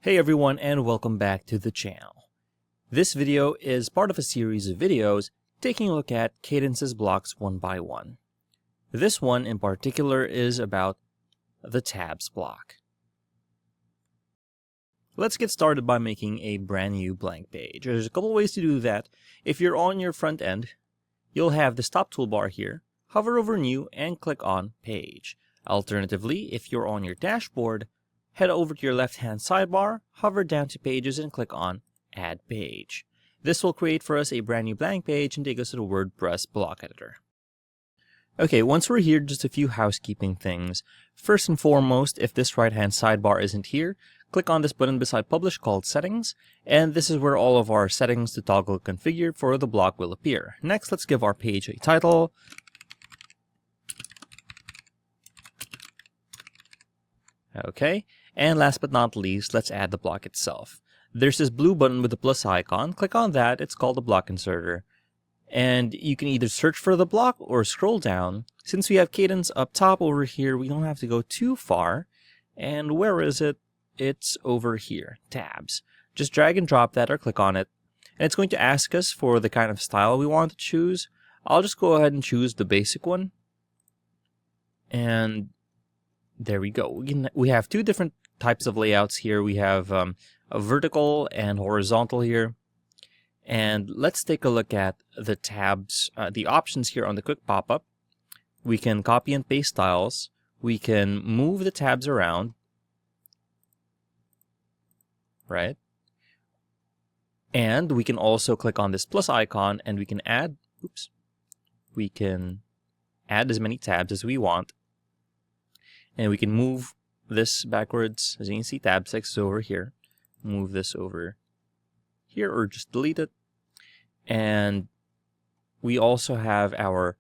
Hey everyone, and welcome back to the channel. This video is part of a series of videos taking a look at Cadence's blocks one by one. This one in particular is about the tabs block. Let's get started by making a brand new blank page. There's a couple ways to do that. If you're on your front end, you'll have the stop toolbar here. Hover over New and click on Page. Alternatively, if you're on your dashboard, head over to your left-hand sidebar, hover down to Pages, and click on Add Page. This will create for us a brand new blank page and take us to the WordPress block editor. Okay, once we're here, just a few housekeeping things. First and foremost, if this right-hand sidebar isn't here, click on this button beside Publish called Settings, and this is where all of our settings to toggle configured for the block will appear. Next, let's give our page a title. Okay, and last but not least, let's add the block itself. There's this blue button with the plus icon. Click on that. It's called the block inserter. And you can either search for the block or scroll down. Since we have Kadence up top over here, we don't have to go too far. And where is it? It's over here, tabs. Just drag and drop that or click on it. And it's going to ask us for the kind of style we want to choose. I'll just go ahead and choose the basic one. And there we go. We have two different types of layouts here. We have a vertical and horizontal here. And let's take a look at the tabs, the options here on the quick pop-up. We can copy and paste styles. We can move the tabs around. Right? And we can also click on this plus icon and we can add, we can add as many tabs as we want. And we can move this backwards. As you can see, tab 6 is over here. Move this over here or just delete it. And we also have our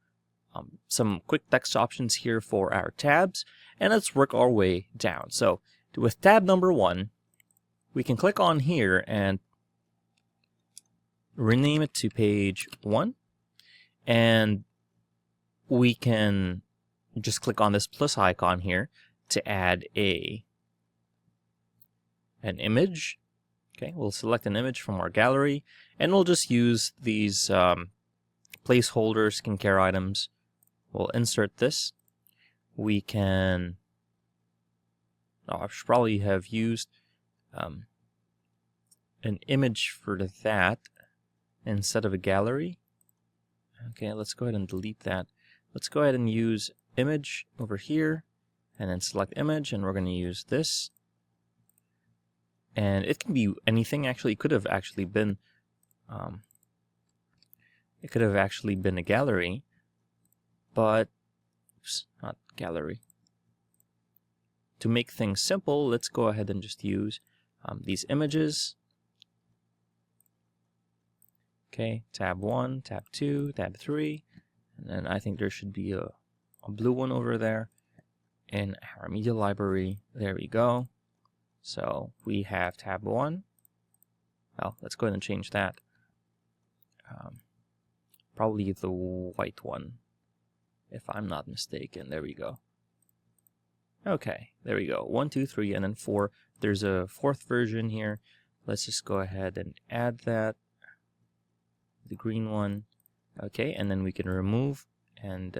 some quick text options here for our tabs. And let's work our way down. So with tab number 1, we can click on here and rename it to page 1. And we can just click on this plus icon here to add an image. Okay, we'll select an image from our gallery, and we'll just use these placeholder skincare items. We'll insert this. We can, I should probably have used an image for that instead of a gallery. Okay, let's go ahead and delete that. Let's go ahead and use image over here and then select image, and we're going to use this. And it can be anything. Actually, it could have actually been a gallery, but not gallery. To make things simple, let's go ahead and just use these images. Okay, tab 1, tab 2, tab 3, and then I think there should be a blue one over there in our media library. There we go. So we have tab 1. Well, let's go ahead and change that. Probably the white one, if I'm not mistaken. There we go. Okay, there we go. 1, 2, 3, and then 4. There's a 4th version here. Let's just go ahead and add that. The green one. Okay, and then we can remove, and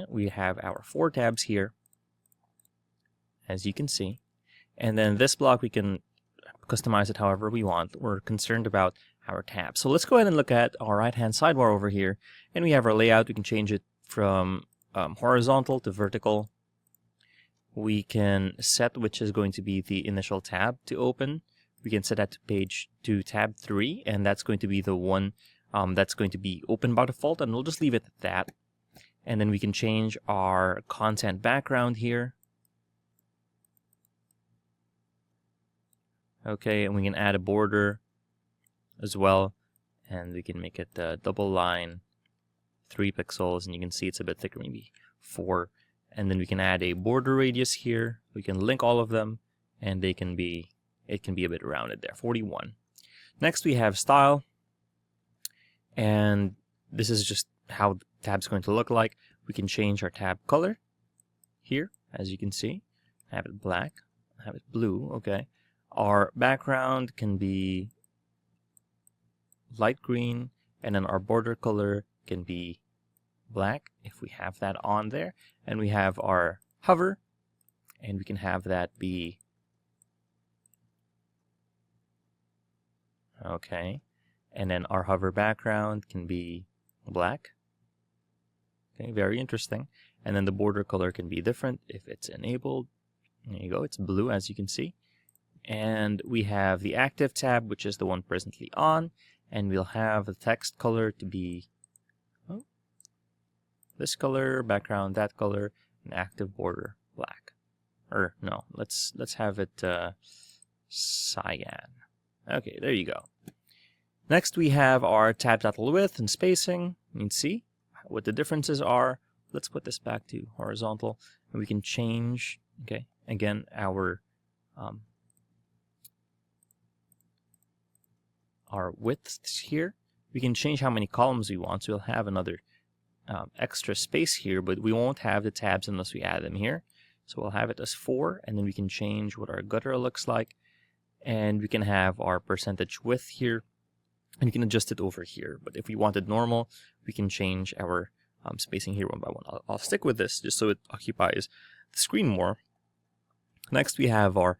we have our 4 tabs here, as you can see. And then this block, we can customize it however we want. We're concerned about our tabs. So let's go ahead and look at our right-hand sidebar over here. And we have our layout. We can change it from horizontal to vertical. We can set which is going to be the initial tab to open. We can set that to tab 3, and that's going to be the one that's going to be open by default, and we'll just leave it at that. And then we can change our content background here. Okay, and we can add a border as well, and we can make it a double line, 3 pixels, and you can see it's a bit thicker, maybe 4. And then we can add a border radius here. We can link all of them, and it can be a bit rounded there, 41. Next we have style, and this is just how the tab's going to look like. We can change our tab color here, as you can see. Have it black. have it blue, okay. Our background can be light green, and then our border color can be black if we have that on there. And we have our hover, and we can have that be okay. And then our hover background can be black. Okay, very interesting. And then the border color can be different if it's enabled. There you go, it's blue as you can see. And we have the active tab, which is the one presently on, and we'll have the text color to be this color, background that color, and active border black. Or no, let's have it cyan. Okay, there you go. Next we have our tab title width and spacing. You can see what the differences are. Let's put this back to horizontal, and we can change, okay, again, our widths here. We can change how many columns we want, so we'll have another extra space here, but we won't have the tabs unless we add them here. So we'll have it as 4, and then we can change what our gutter looks like, and we can have our percentage width here, and you can adjust it over here. But if we wanted normal, we can change our spacing here one by one. I'll stick with this just so it occupies the screen more. Next we have our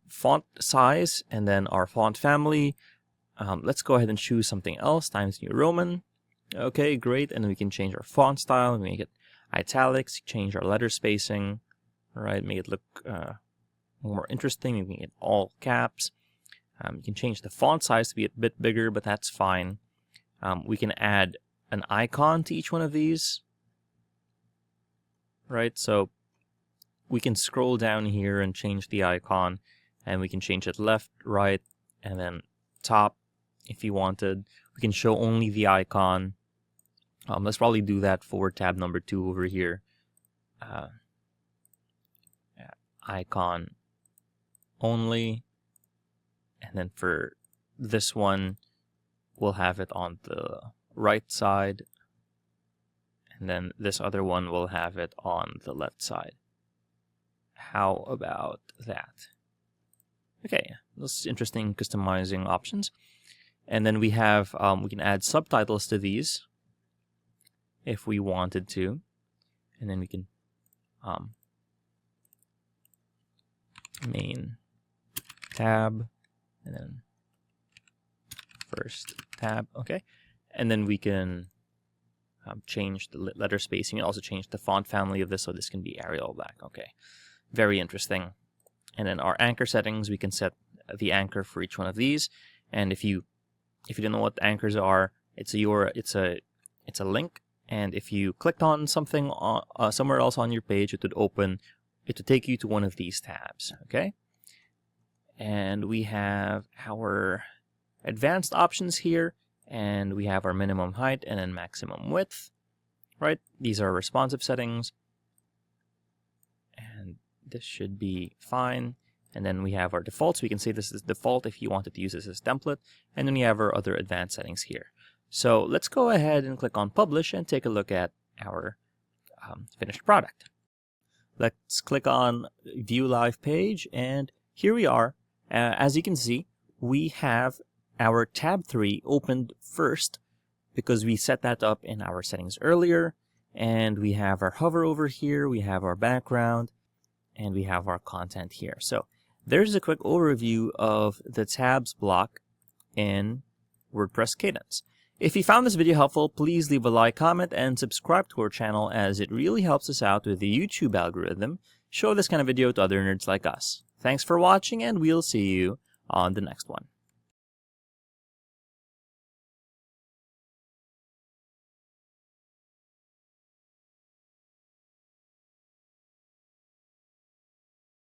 font size, and then our font family. Let's go ahead and choose something else, Times New Roman. Okay, great. And then we can change our font style, make it italics, change our letter spacing, all right, make it look more interesting, make it all caps. You can change the font size to be a bit bigger, but that's fine. We can add an icon to each one of these, right? So we can scroll down here and change the icon, and we can change it left, right, and then top if you wanted. We can show only the icon. Let's probably do that for tab number 2 over here. Icon only. And then for this one, we'll have it on the right side. And then this other one will have it on the left side. How about that? Okay, those interesting customizing options. And then we have, we can add subtitles to these if we wanted to. And then we can main tab, and then first tab, okay. And then we can change the letter spacing and also change the font family of this, so this can be Arial black, okay. Very interesting. And then our anchor settings, we can set the anchor for each one of these. And if you don't know what anchors are, it's a link, and if you clicked on something somewhere else on your page, it would take you to one of these tabs, okay? And we have our advanced options here, and we have our minimum height and then maximum width, right? These are responsive settings, and this should be fine. And then we have our defaults. We can say this is default if you wanted to use this as template. And then we have our other advanced settings here. So let's go ahead and click on Publish and take a look at our finished product. Let's click on View Live Page, and here we are. As you can see, we have our tab 3 opened first because we set that up in our settings earlier. And we have our hover over here, we have our background, and we have our content here. So there's a quick overview of the tabs block in WordPress Kadence. If you found this video helpful, please leave a like, comment, and subscribe to our channel, as it really helps us out with the YouTube algorithm. Show this kind of video to other nerds like us. Thanks for watching, and we'll see you on the next one.